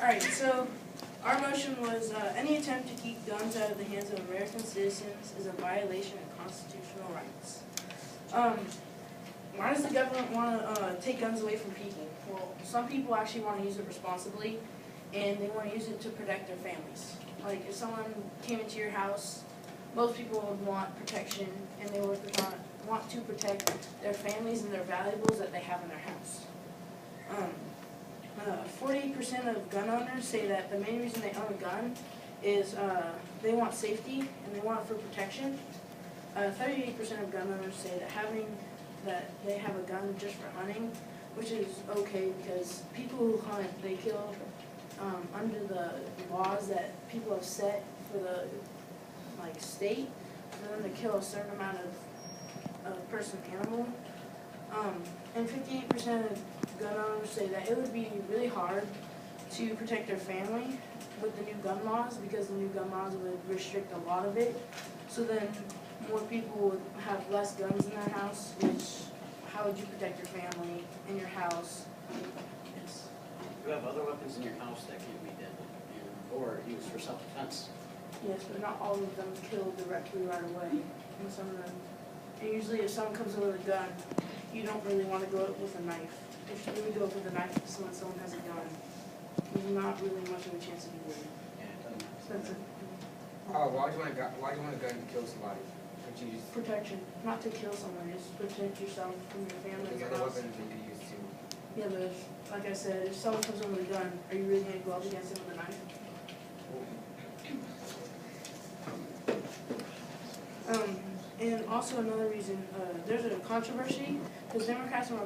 Alright, so our motion was any attempt to keep guns out of the hands of American citizens is a violation of constitutional rights. Why does the government want to take guns away from people? Well, some people actually want to use it responsibly, and they want to use it to protect their families. Like if someone came into your house, most people would want protection, and they would want to protect their families and their valuables that they have in their house. 40% of gun owners say that the main reason they own a gun is they want safety and they want it for protection. 38% of gun owners say that they have a gun just for hunting, which is okay because people who hunt, they kill under the laws that people have set for the state, for them to kill a certain amount of person animal. And 58% of gun owners say that it would be really hard to protect their family with the new gun laws because the new gun laws would restrict a lot of it. So then more people would have less guns in their house, which, how would you protect your family in your house? You have other weapons in your house that can be deadly or used for self-defense. Yes, but not all of them kill directly right away. And some of them, and usually if someone comes in with a gun, you don't really want to go with a knife. If you really go with a knife when someone has a gun, there's not really much of a chance of you winning. Yeah, it doesn't So that's it. Why do you want a gun to kill somebody? Could you just Protection, not to kill someone, just protect yourself from your family. the other weapons you could use to? Yeah, but like I said, if someone comes in with a gun, are you really going to go up against them with a knife? And also another reason, there's a controversy, because Democrats and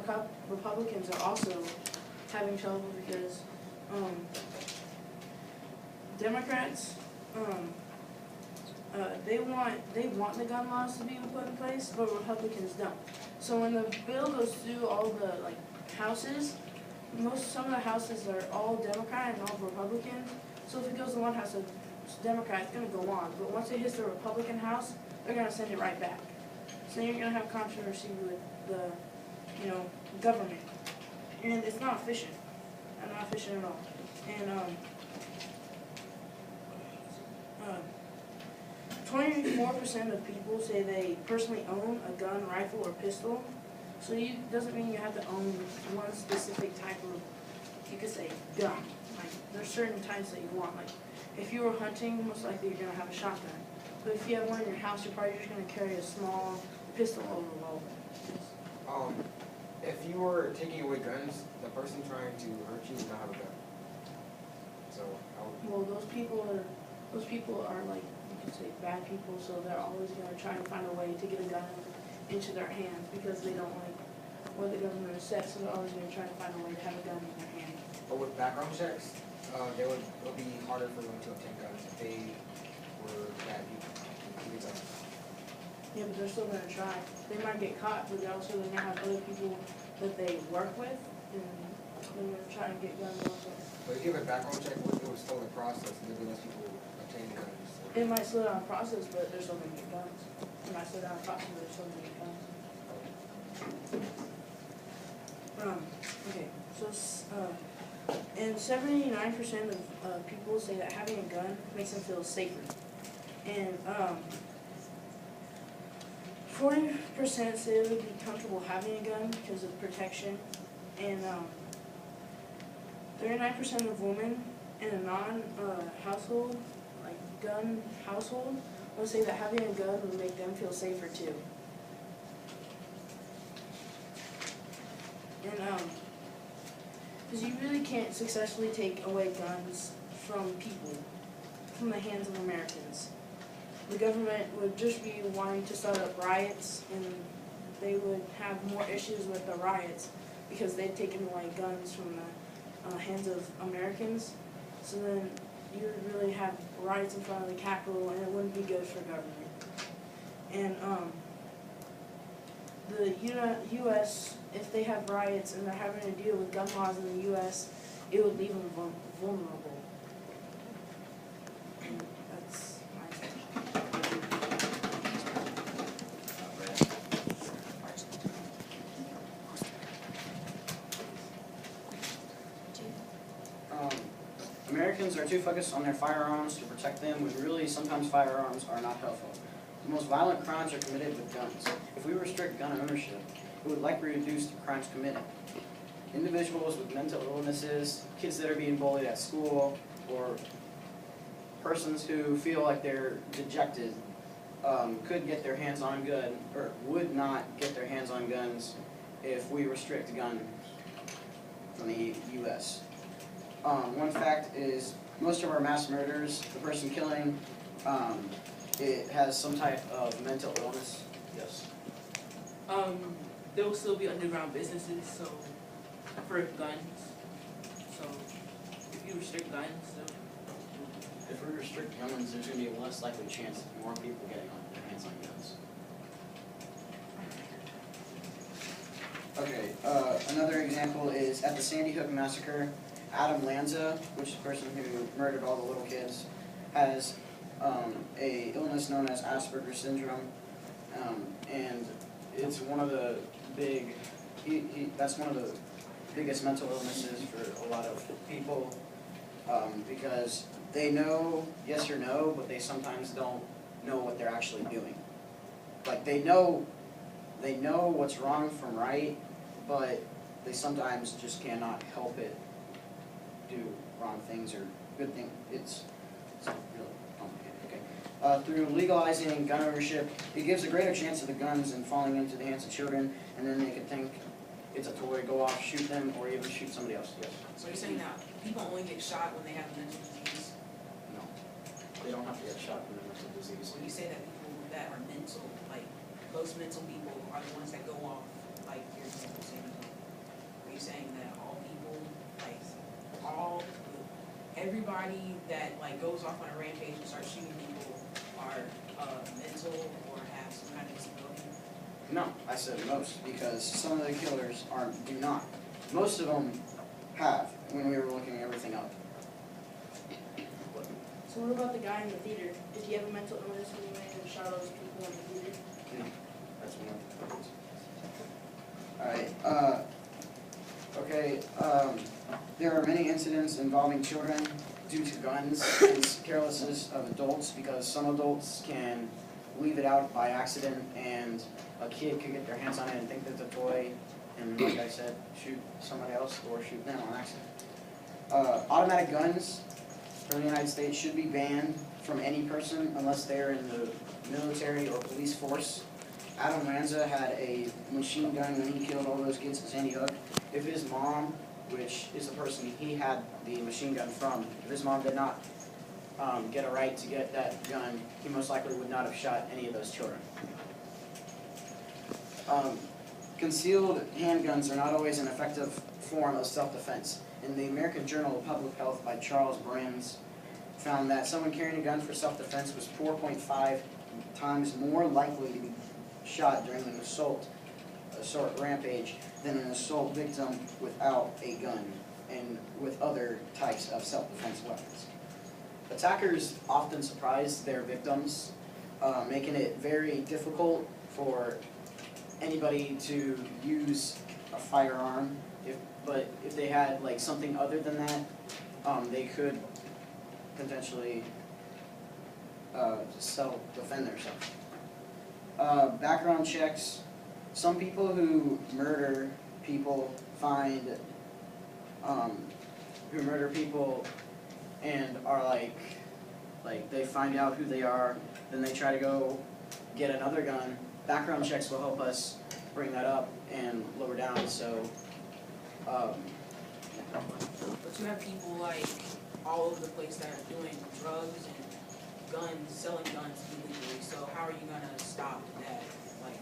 Republicans are also having trouble because Democrats, they want the gun laws to be put in place, but Republicans don't. So when the bill goes through all the houses, some of the houses are all Democrat and all Republican. So if it goes to one house of Democrat, it's going to go on. But once it hits the Republican house, they're going to send it right back. So you're going to have controversy with the, government. And it's not efficient. Not efficient at all. And 24% of people say they personally own a gun, rifle, or pistol. So it doesn't mean you have to own one specific type of, you could say, gun. Like, there's certain types that you want. Like, if you were hunting, most likely you're going to have a shotgun. But if you have one in your house, you're probably just going to carry a small pistol or revolver. If you were taking away guns, the person trying to hurt you would not have a gun. So, well, those people are like, you could say, bad people. So they're always going to try and find a way to get a gun into their hands because they don't like what the government has said. So they're always going to try to find a way to have a gun in their hand. but with background checks, it would be harder for them to obtain guns if they were bad people. Yeah, but they're still going to try. They might get caught, but they're also going to have other people that they work with, and they're going to try and get guns also. But if you have a background check, it would slow the process, and there'd be less people obtaining guns. It might slow down the process, but they're still going to get guns. It might slow down the process, but they're still going to get guns. Okay, so and 79% of people say that having a gun makes them feel safer, and 40% say they would be comfortable having a gun because of protection, and 39% of women in a non-household, gun household, will say that having a gun would make them feel safer too. And because you really can't successfully take away guns from people, from the hands of Americans. The government would just be wanting to start up riots, and they would have more issues with the riots because they'd taken away guns from the hands of Americans. So then you would really have riots in front of the Capitol, and it wouldn't be good for government. And the U.S., if they have riots and they're having to deal with gun laws in the U.S., it would leave them vulnerable. And that's my opinion. Americans are too focused on their firearms to protect them when really sometimes firearms are not helpful. The most violent crimes are committed with guns. If we restrict gun ownership, it would likely reduce the crimes committed. Individuals with mental illnesses, kids that are being bullied at school, or persons who feel like they're dejected could get their hands on gun, or would not get their hands on guns if we restrict guns from the U.S. One fact is most of our mass murders, the person killing, it has some type of mental illness. Yes. There will still be underground businesses, so for guns. So if you restrict guns, If we restrict guns, there's going to be a less likely chance of more people getting their hands on guns. Okay, another example is at the Sandy Hook Massacre, Adam Lanza, which is the person who murdered all the little kids, has a illness known as Asperger's syndrome, and it's one of the big, that's one of the biggest mental illnesses for a lot of people, because they know yes or no, but they sometimes don't know what they're actually doing. Like they know what's wrong from right, but they sometimes just cannot help it do wrong things or good things. It's really complicated. Okay. Through legalizing gun ownership, it gives a greater chance of the guns and falling into the hands of children, and then they could think it's a toy, go off, shoot them, or even shoot somebody else. Yes. so you're saying that people only get shot when they have a mental disease? No. They don't have to get shot from a mental disease. When you say that people that are mental, like most mental people are the ones that go off, like your example saying, are you saying that all people, like everybody that like goes off on a rampage and starts shooting people are mental or have some kind of disability? No, I said most, because some of the killers do not. Most of them have, when we were looking everything up. So what about the guy in the theater? Did he have a mental illness when he went and shot all those people in the theater? No, that's one of the things. Alright, there are many incidents involving children due to guns and carelessness of adults, because some adults can leave it out by accident and a kid could get their hands on it and think it's a toy and, like I said, shoot somebody else or shoot them on accident. Automatic guns from the United States should be banned from any person unless they're in the military or police force. Adam Lanza had a machine gun when he killed all those kids at Sandy Hook. If his mom, which is the person he had the machine gun from, if his mom did not get a right to get that gun, he most likely would not have shot any of those children. Concealed handguns are not always an effective form of self-defense. In the American Journal of Public Health by Charles Brands found that someone carrying a gun for self-defense was 4.5 times more likely to be shot during an assault rampage than an assault victim without a gun and with other types of self-defense weapons. Attackers often surprise their victims, making it very difficult for anybody to use a firearm. But if they had like something other than that, they could potentially self-defend themselves. Background checks. Some people who murder people and are like they find out who they are, then they try to go get another gun. Background checks will help us bring that up and lower down, so But you have people like all over the place that are doing drugs and guns, selling guns illegally, so how are you gonna stop that? Like,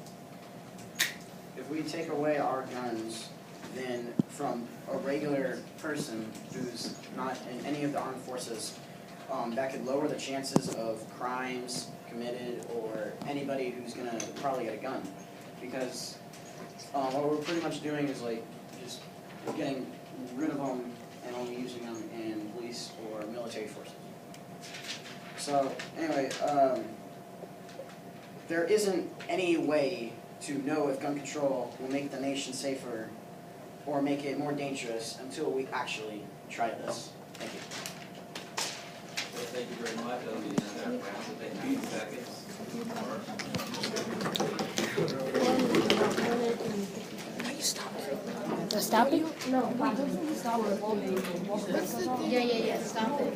if we take away our guns, then from a regular person who's not in any of the armed forces, that could lower the chances of crimes committed or anybody who's gonna probably get a gun. Because what we're pretty much doing is like just getting rid of them and only using them in police or military forces. So anyway, there isn't any way to know if gun control will make the nation safer or make it more dangerous until we actually try this. Thank you. Thank you very much. That'll be the end of that round. So take 90 seconds. Stop it? Yeah, stop it.